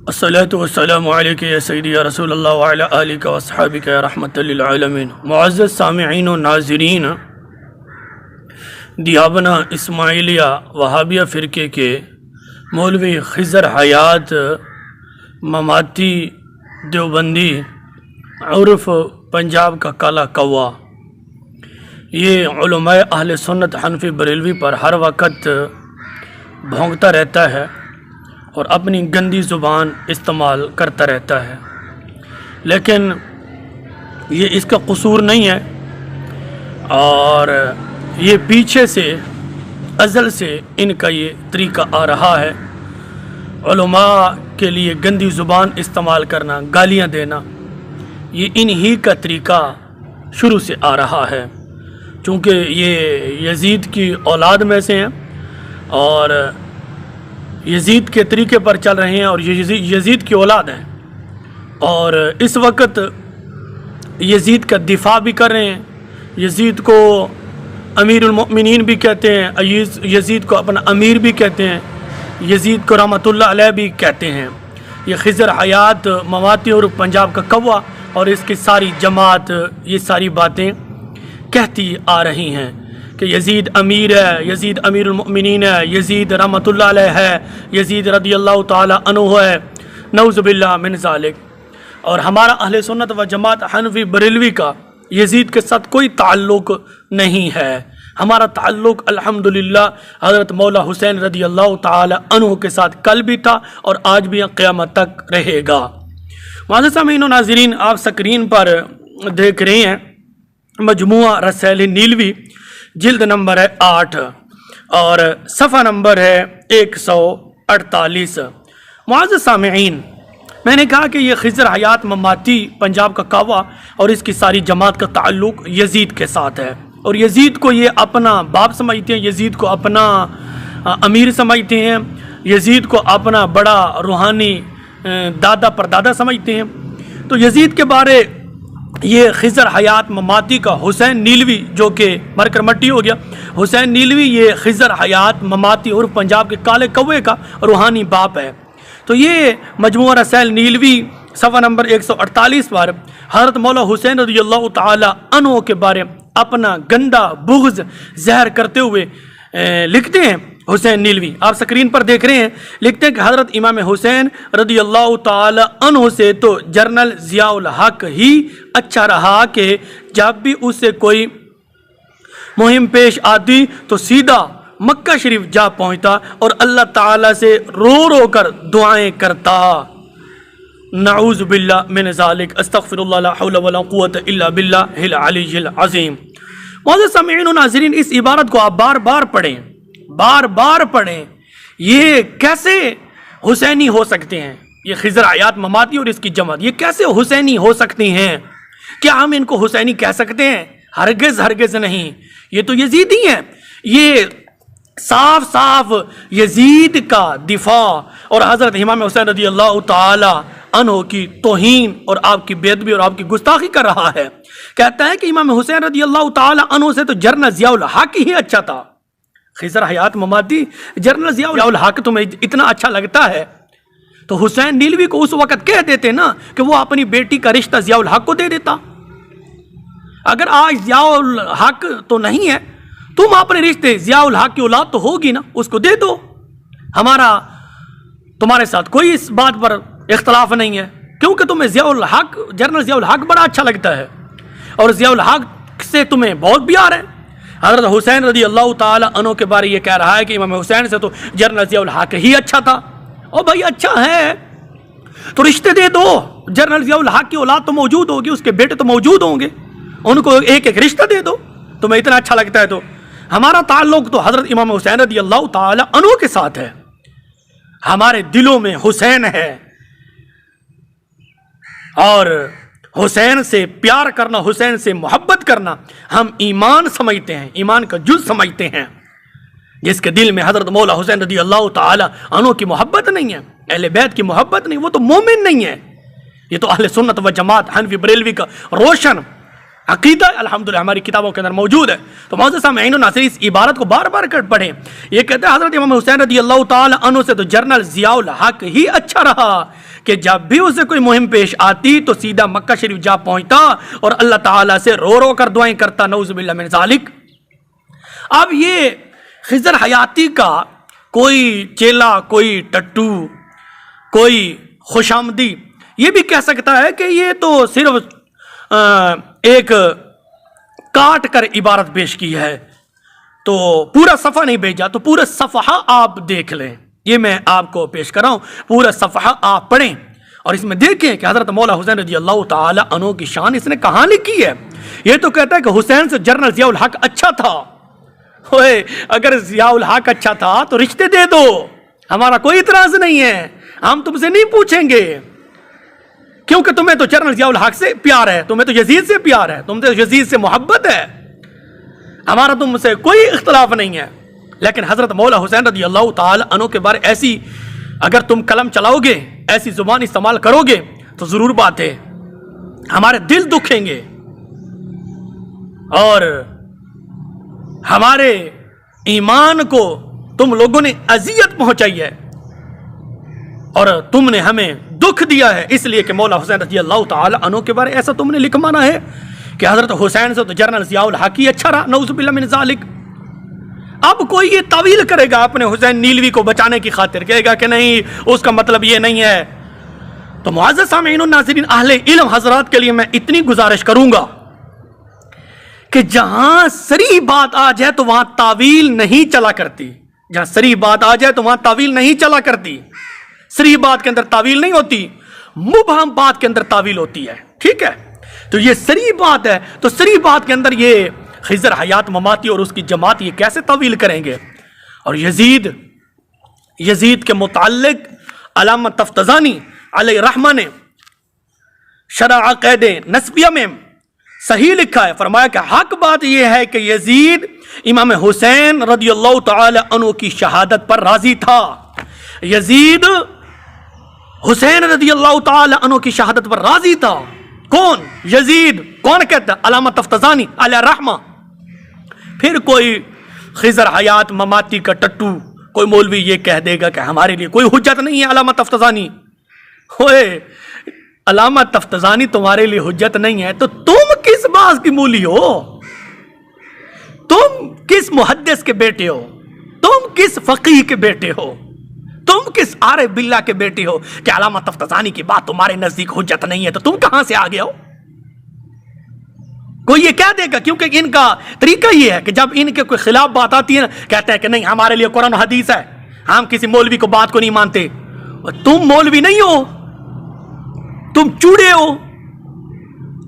الصلاۃ والسلام علیک یا سیدی یا رسول اللہ وعلی آلک و اصحابک یا رحمۃ للعالمین۔ معزز سامعین و ناظرین، دیابنا اسماعیلیہ وہابیہ فرقے کے مولوی خضر حیات مماتی دیوبندی عرف پنجاب کا کالا کوا، یہ علماء اہل سنت حنفی بریلوی پر ہر وقت بھونکتا رہتا ہے اور اپنی گندی زبان استعمال کرتا رہتا ہے، لیکن یہ اس کا قصور نہیں ہے، اور یہ پیچھے سے ازل سے ان کا یہ طریقہ آ رہا ہے۔ علماء کے لیے گندی زبان استعمال کرنا، گالیاں دینا، یہ انہی کا طریقہ شروع سے آ رہا ہے، چونکہ یہ یزید کی اولاد میں سے ہیں اور یزید کے طریقے پر چل رہے ہیں اور یزید کی اولاد ہیں، اور اس وقت یزید کا دفاع بھی کر رہے ہیں، یزید کو امیر المؤمنین بھی کہتے ہیں، یزید کو اپنا امیر بھی کہتے ہیں، یزید کو رحمۃ اللہ علیہ بھی کہتے ہیں۔ یہ خضر حیات مماتی اور پنجاب کا کوا اور اس کی ساری جماعت یہ ساری باتیں کہتی آ رہی ہیں کہ یزید امیر ہے، یزید امیر المؤمنین ہے، یزید رحمۃ اللہ علیہ ہے، یزید رضی اللہ تعالی عنہ ہے، نعوذ باللہ من ذالک۔ اور ہمارا اہل سنت و جماعت حنفی بریلوی کا یزید کے ساتھ کوئی تعلق نہیں ہے، ہمارا تعلق الحمدللہ حضرت مولا حسین رضی اللہ تعالی عنہ کے ساتھ کل بھی تھا اور آج بھی قیامت تک رہے گا۔ معزز سامعین و ناظرین، آپ سکرین پر دیکھ رہے ہیں مجموعہ رسائل نیلوی، جلد نمبر ہے 8 اور صفحہ نمبر ہے 148۔ معزز سامعین، میں نے کہا کہ یہ خضر حیات مماتی پنجاب کا کعوہ اور اس کی ساری جماعت کا تعلق یزید کے ساتھ ہے، اور یزید کو یہ اپنا باپ سمجھتے ہیں، یزید کو اپنا امیر سمجھتے ہیں، یزید کو اپنا بڑا روحانی دادا پردادا سمجھتے ہیں۔ تو یزید کے بارے یہ خضر حیات مماتی کا حسین نیلوی، جو کہ مر کر مٹی ہو گیا، حسین نیلوی یہ خضر حیات مماتی اور پنجاب کے کالے کوے کا روحانی باپ ہے۔ تو یہ مجموعہ رسائل نیلوی صفحہ نمبر 148 پر حضرت مولا حسین رضی اللہ تعالی عنہ کے بارے اپنا گندا بغض ظاہر کرتے ہوئے لکھتے ہیں۔ حسین نیلوی آپ سکرین پر دیکھ رہے ہیں، لکھتے ہیں کہ حضرت امام حسین رضی اللہ تعالی عنہ سے تو جنرل ضیاء الحق ہی اچھا رہا کہ جب بھی اس سے کوئی مہم پیش آتی تو سیدھا مکہ شریف جا پہنچتا اور اللہ تعالی سے رو رو کر دعائیں کرتا۔ نعوذ باللہ من ذالک، استغفر اللہ، لا حول ولا قوت الا باللہ العلی العظیم۔ معزز سامعین و ناظرین، اس عبارت کو آپ بار بار پڑھیں، بار بار پڑھیں۔ یہ کیسے حسینی ہو سکتے ہیں؟ یہ خضر حیات مماتی اور اس کی جماعت یہ کیسے حسینی ہو سکتی ہیں؟ کیا ہم ان کو حسینی کہہ سکتے ہیں؟ ہرگز ہرگز نہیں، یہ تو یزیدی ہیں۔ یہ صاف صاف یزید کا دفاع اور حضرت امام حسین رضی اللہ تعالی عنہ کی توہین اور آپ کی بے ادبی اور آپ کی گستاخی کر رہا ہے۔ کہتا ہے کہ امام حسین رضی اللہ تعالی عنہ سے تو جنرل ضیاء الحق ہی اچھا تھا۔ خضر حیات مماتی، جنرل ضیاء الحق تمہیں اتنا اچھا لگتا ہے تو حسین نیلوی کو اس وقت کہہ دیتے نا کہ وہ اپنی بیٹی کا رشتہ ضیاء الحق کو دے دیتا۔ اگر آج ضیاء الحق تو نہیں ہے، تم اپنے رشتے ضیاء الحق کی اولاد تو ہوگی نا، اس کو دے دو۔ ہمارا تمہارے ساتھ کوئی اس بات پر اختلاف نہیں ہے، کیونکہ تمہیں ضیاء الحق، جنرل ضیاء الحق بڑا اچھا لگتا ہے اور ضیاء الحق سے تمہیں بہت پیار ہے۔ حضرت حسین رضی اللہ تعالی عنہ کے بارے یہ کہہ رہا ہے کہ امام حسین سے تو جنرل ضیاء الحق ہی اچھا تھا۔ اور بھائی اچھا ہے تو رشتے دے دو، جنرل ضیاء الحق کی اولاد تو موجود ہوگی، اس کے بیٹے تو موجود ہوں گے، ان کو ایک ایک رشتہ دے دو، تمہیں اتنا اچھا لگتا ہے تو۔ ہمارا تعلق تو حضرت امام حسین رضی اللہ تعالی عنہ کے ساتھ ہے، ہمارے دلوں میں حسین ہے، اور حسین سے پیار کرنا، حسین سے محبت کرنا ہم ایمان سمجھتے ہیں، ایمان کا جز سمجھتے ہیں۔ جس کے دل میں حضرت مولا حسین رضی اللہ تعالی عنہ کی محبت نہیں ہے، اہل بیت کی محبت نہیں، وہ تو مومن نہیں ہے۔ یہ تو اہل سنت و جماعت حنفی بریلوی کا روشن عقیدہ الحمدللہ ہماری کتابوں کے اندر موجود ہے. تو معزز سامعین و ناظرین اس عبارت کو بار بار پڑھیں. یہ کہتے ہیں حضرت امام حسین رضی اللہ تعالی عنہ سے تو جنرل ضیاء الحق ہی اچھا رہا کہ جب بھی اسے کوئی مہم پیش آتی تو سیدھا مکہ شریف جا پہنچتا اور اللہ تعالیٰ سے رو رو کر دعائیں کرتا. نعوذ باللہ من ذالک. اب یہ خضر حیاتی کا کوئی چیلا، کوئی ٹٹو، کوئی خوش آمدی یہ بھی کہہ سکتا ہے کہ یہ تو صرف ایک کاٹ کر عبارت پیش کی ہے، تو پورا صفحہ نہیں بھیجا. تو پورا صفحہ آپ دیکھ لیں، یہ میں آپ کو پیش کر رہا ہوں. پورا صفحہ آپ پڑھیں اور اس میں دیکھیں کہ حضرت مولا حسین رضی اللہ تعالی عنہ کی شان اس نے کہاں لکھی ہے. یہ تو کہتا ہے کہ حسین سے جنرل ضیاء الحق اچھا تھا. اوئے اگر ضیاء الحق اچھا تھا تو رشتے دے دو، ہمارا کوئی اعتراض نہیں ہے، ہم تم سے نہیں پوچھیں گے، کیونکہ تمہیں تو جنرل ضیاء الحق سے پیار ہے، تمہیں تو یزید سے پیار ہے، تم سے یزید سے محبت ہے، ہمارا تم سے کوئی اختلاف نہیں ہے. لیکن حضرت مولا حسین رضی اللہ تعالی عنہ کے بارے ایسی اگر تم قلم چلاؤ گے، ایسی زبان استعمال کرو گے تو ضرور بات ہے ہمارے دل دکھیں گے اور ہمارے ایمان کو تم لوگوں نے اذیت پہنچائی ہے اور تم نے ہمیں دکھ دیا ہے. اس لیے کہ مولا حسین رضی اللہ تعالی عنہ کے بارے ایسا تم نے لکھ مانا ہے کہ حضرت حسین سے تو جنرل ضیاء الحق ہی اچھا رہا. نعوذ باللہ من ذالک. اب کوئی یہ تعویل کرے گا اپنے حسین نیلوی کو بچانے کی خاطر، کہے گا کہ نہیں اس کا مطلب یہ نہیں ہے. تو معزز سامعین و ناظرین اہل علم حضرات کے لیے میں اتنی گزارش کروں گا کہ جہاں صریح بات آ جائے تو وہاں تعویل نہیں چلا کرتی. جہاں صریح بات آ جائے تو وہاں تعویل نہیں چلا کرتی. صریح بات کے اندر تعویل نہیں ہوتی، مبہم بات کے اندر تعویل ہوتی ہے. ٹھیک ہے، تو یہ صریح بات ہے، تو صریح بات کے اندر یہ خضر حیات مماتی اور اس کی جماعت یہ کیسے تعویل کریں گے؟ اور یزید کے متعلق علامہ تفتزانی علیہ رحمہ نے شرح عقائد نسبیہ میں صحیح لکھا ہے. فرمایا کہ حق بات یہ ہے کہ یزید امام حسین رضی اللہ تعالی عنہ کی شہادت پر راضی تھا. یزید حسین رضی اللہ تعالی عنہ کی شہادت پر راضی تھا. کون؟ یزید. کون کہتا ہے؟ علامہ تفتزانی علیہ رحمہ. پھر کوئی خضر حیات مماتی کا ٹٹو کوئی مولوی یہ کہہ دے گا کہ ہمارے لیے کوئی حجت نہیں ہے علامہ تفتزانی. ہوئے علامہ تفتزانی تمہارے لیے حجت نہیں ہے تو تم کس باز کی مولی ہو؟ تم کس محدث کے بیٹے ہو؟ تم کس فقیہ کے بیٹے ہو؟ تم کس عارف باللہ کے بیٹے ہو کہ علامہ تفتزانی کی بات تمہارے نزدیک حجت نہیں ہے؟ تو تم کہاں سے آ گئے ہو؟ کوئی یہ کہہ دے گا، کیونکہ ان کا طریقہ یہ ہے کہ جب ان کے کوئی خلاف بات آتی ہے نا کہتے ہیں کہ نہیں ہمارے لیے قرآن و حدیث ہے، ہم کسی مولوی کو بات کو نہیں مانتے. تم مولوی نہیں ہو، تم چوڑے ہو،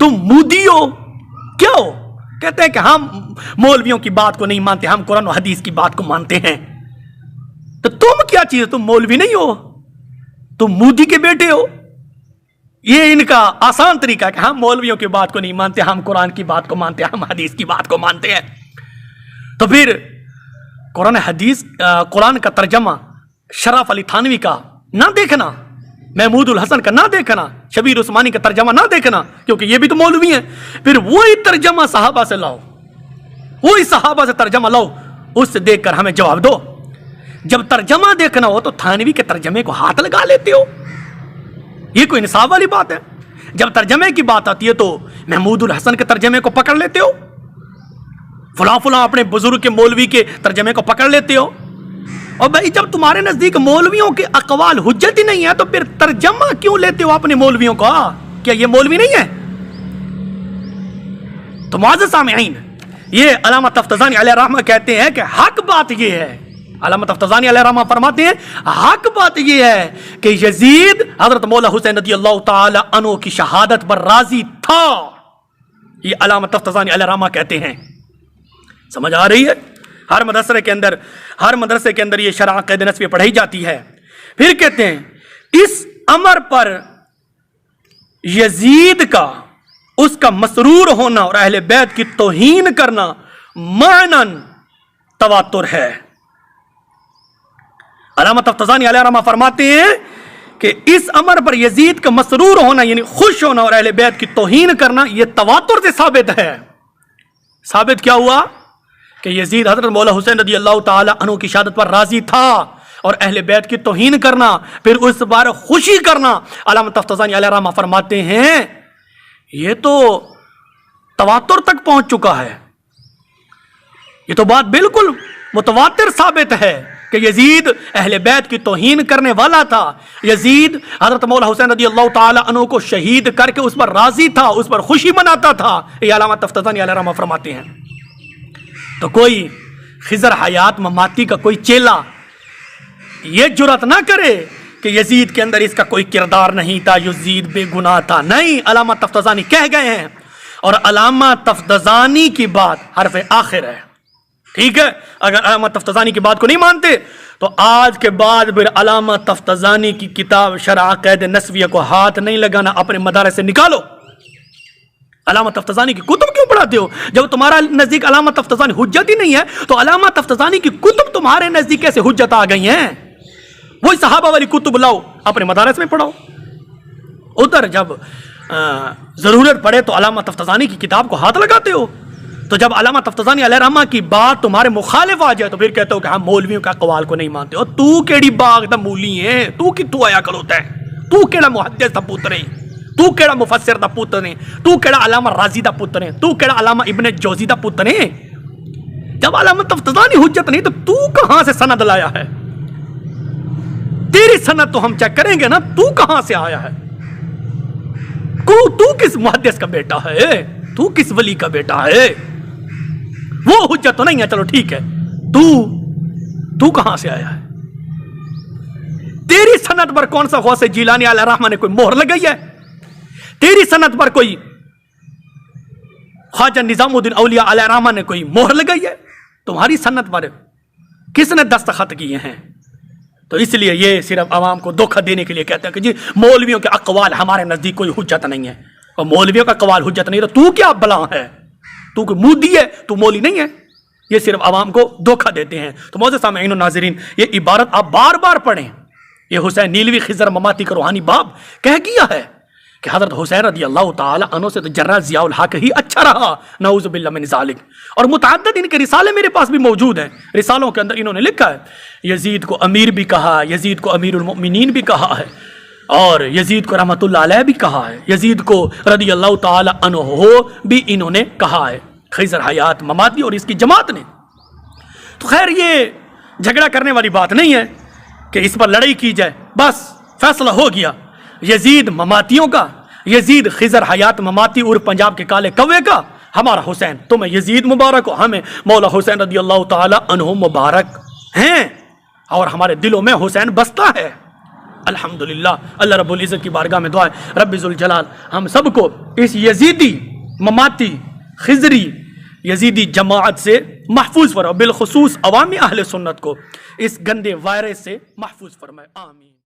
تم مودی ہو. کیا ہو؟ کہتے ہیں کہ ہم مولویوں کی بات کو نہیں مانتے، ہم قرآن و حدیث کی بات کو مانتے ہیں. تو تم کیا چیز؟ تم مولوی نہیں ہو، تم مودی کے بیٹے ہو. یہ ان کا آسان طریقہ ہے کہ ہم مولویوں کی بات کو نہیں مانتے، ہم قرآن کی بات کو مانتے ہیں، ہم حدیث کی بات کو مانتے ہیں. تو پھر قرآن کا ترجمہ شرف علی تھانوی کا نہ دیکھنا، محمود الحسن کا نہ دیکھنا، شبیر عثمانی کا ترجمہ نہ دیکھنا، کیونکہ یہ بھی تو مولوی ہیں. پھر وہی ترجمہ صحابہ سے لاؤ، وہی صحابہ سے ترجمہ لاؤ، اس سے دیکھ کر ہمیں جواب دو. جب ترجمہ دیکھنا ہو تو تھانوی کے ترجمے کو ہاتھ لگا لیتے ہو، یہ کوئی انصاف والی بات ہے؟ جب ترجمے کی بات آتی ہے تو محمود الحسن کے ترجمے کو پکڑ لیتے ہو، فلاں فلاں اپنے بزرگ کے مولوی کے ترجمے کو پکڑ لیتے ہو. اور بھائی جب تمہارے نزدیک مولویوں کے اقوال حجت ہی نہیں ہے تو پھر ترجمہ کیوں لیتے ہو اپنے مولویوں کا؟ کیا یہ مولوی نہیں ہے؟ تو معزز سامعین یہ علامہ تفتزانی علیہ رحمہ کہتے ہیں کہ حق بات یہ ہے، علامہ تفتزانی علیہ رحمہ فرماتے ہیں حق بات یہ ہے کہ یزید حضرت مولا حسین رضی اللہ تعالی عنہ کی شہادت پر راضی تھا. یہ علامہ تفتزانی علیہ رحمہ کہتے ہیں. سمجھ آ رہی ہے؟ ہر مدرسے کے اندر یہ شرح عقائد نسبیہ پڑھائی جاتی ہے. پھر کہتے ہیں اس امر پر یزید کا، اس کا مسرور ہونا اور اہل بیت کی توہین کرنا معنن تواتر ہے. علامہ تفتزانی علیہ رحمہ فرماتے ہیں کہ اس امر پر یزید کا مسرور ہونا یعنی خوش ہونا اور اہل بیت کی توہین کرنا یہ تواتر سے ثابت ہے. ثابت کیا ہوا کہ یزید حضرت مولا حسین رضی اللہ تعالی عنہ کی شہادت پر راضی تھا اور اہل بیت کی توہین کرنا پھر اس بار خوشی کرنا. علامہ تفتزانی علیہ رحمہ فرماتے ہیں یہ تو تواتر تک پہنچ چکا ہے. یہ تو بات بالکل متواتر ثابت ہے کہ یزید اہل بیت کی توہین کرنے والا تھا. یزید حضرت مولا حسین رضی اللہ تعالی عنہ کو شہید کر کے اس پر راضی تھا, اس پر خوشی مناتا تھا. یہ علامہ تفتزانی علیہ رحمہ فرماتے ہیں. تو کوئی خضر حیات مماتی کا کوئی چیلا یہ جرات نہ کرے کہ یزید کے اندر اس کا کوئی کردار نہیں تھا, یزید بے گناہ تھا. نہیں, علامہ تفتزانی کہہ گئے ہیں اور علامہ تفتزانی کی بات حرف آخر ہے. ٹھیک ہے, اگر علامہ تفتزانی کی بات کو نہیں مانتے تو آج کے بعد پھر علامہ تفتزانی کی کتاب شرح عقائد نسویہ کو ہاتھ نہیں لگانا, اپنے مدارس سے نکالو. علامہ تفتزانی کی کتب کیوں پڑھاتے ہو؟ جب تمہارا نزدیک علامہ تفتزانی حجت ہی نہیں ہے تو علامہ تفتزانی کی کتب تمہارے نزدیک کیسے حجت آ گئی ہیں؟ وہی صحابہ والی کتب لاؤ, اپنے مدارس میں پڑھاؤ. ادھر جب ضرورت پڑے تو علامہ تفتزانی کی کتاب کو ہاتھ لگاتے ہو. تو جب علامہ تفتزانی علیہ رحمہ کی بات تمہارے مخالف آ جائے تو پھر کہتے ہو کہ ہم مولویوں کا اقوال کو نہیں مانتے. اور تو کیڑی باغ دا مولی ہے, تو کتوں آیا کلوتا ہے, تو کیڑا محدث دا پتر ہے, تو کیڑا مفسر دا پتر ہے, تو کیڑا علامہ رازی دا پتر ہے, تو کیڑا علامہ ابن جوزی دا پتر ہے. جب علامہ تفتزانی حجت نہیں تو کہاں سے سند لایا ہے؟ تیری سند تو ہم چیک کریں گے نا, تو کہاں سے آیا ہے؟ تو کس محدث کا بیٹا ہے, تو کس ولی کا بیٹا ہے؟ وہ حجت تو نہیں ہے, چلو ٹھیک ہے, تو کہاں سے آیا ہے؟ تیری سند پر کون سا غوث جیلانی علیہ رحمہ نے کوئی مہر لگائی ہے؟ تیری سند پر کوئی خواجہ نظام الدین اولیاء علیہ رحمہ نے کوئی مہر لگائی ہے؟ تمہاری سند پر کس نے دستخط کیے ہیں؟ تو اس لیے یہ صرف عوام کو دھوکہ دینے کے لیے کہتے ہیں کہ جی مولویوں کے اقوال ہمارے نزدیک کوئی حجت نہیں ہے. اور مولویوں کا اقوال حجت نہیں تو کیا بلا ہے؟ تو کوئی مودی ہے, تو مولی نہیں ہے. یہ صرف عوام کو دھوکہ دیتے ہیں. تو معزز سامعین و ناظرین, یہ عبارت آپ بار بار پڑھیں. یہ حسین نیلوی خضر مماتی کا روحانی باب کہہ گیا ہے کہ حضرت حسین رضی اللہ تعالی عنہ سے تو جنرل ضیاء الحق ہی اچھا رہا, نعوذ باللہ من ذالک. اور متعدد ان کے رسالے میرے پاس بھی موجود ہیں. رسالوں کے اندر انہوں نے لکھا ہے یزید کو امیر بھی کہا, یزید کو امیر المؤمنین بھی کہا ہے, اور یزید کو رحمت اللہ علیہ بھی کہا ہے, یزید کو رضی اللہ تعالی عنہ بھی انہوں نے کہا ہے, خضر حیات مماتی اور اس کی جماعت نے. تو خیر یہ جھگڑا کرنے والی بات نہیں ہے کہ اس پر لڑائی کی جائے, بس فیصلہ ہو گیا. یزید مماتیوں کا, یزید خضر حیات مماتی اور پنجاب کے کالے کوے کا, ہمارا حسین, تمہیں یزید مبارک ہو, ہمیں مولا حسین رضی اللہ تعالی عنہ مبارک ہیں, اور ہمارے دلوں میں حسین بستا ہے. الحمدللہ. اللہ رب العزت کی بارگاہ میں دعا ہے رب ذوالجلال ہم سب کو اس یزیدی مماتی خضری یزیدی جماعت سے محفوظ فرمائے, بالخصوص عوامی اہل سنت کو اس گندے وائرس سے محفوظ فرمائے. آمین.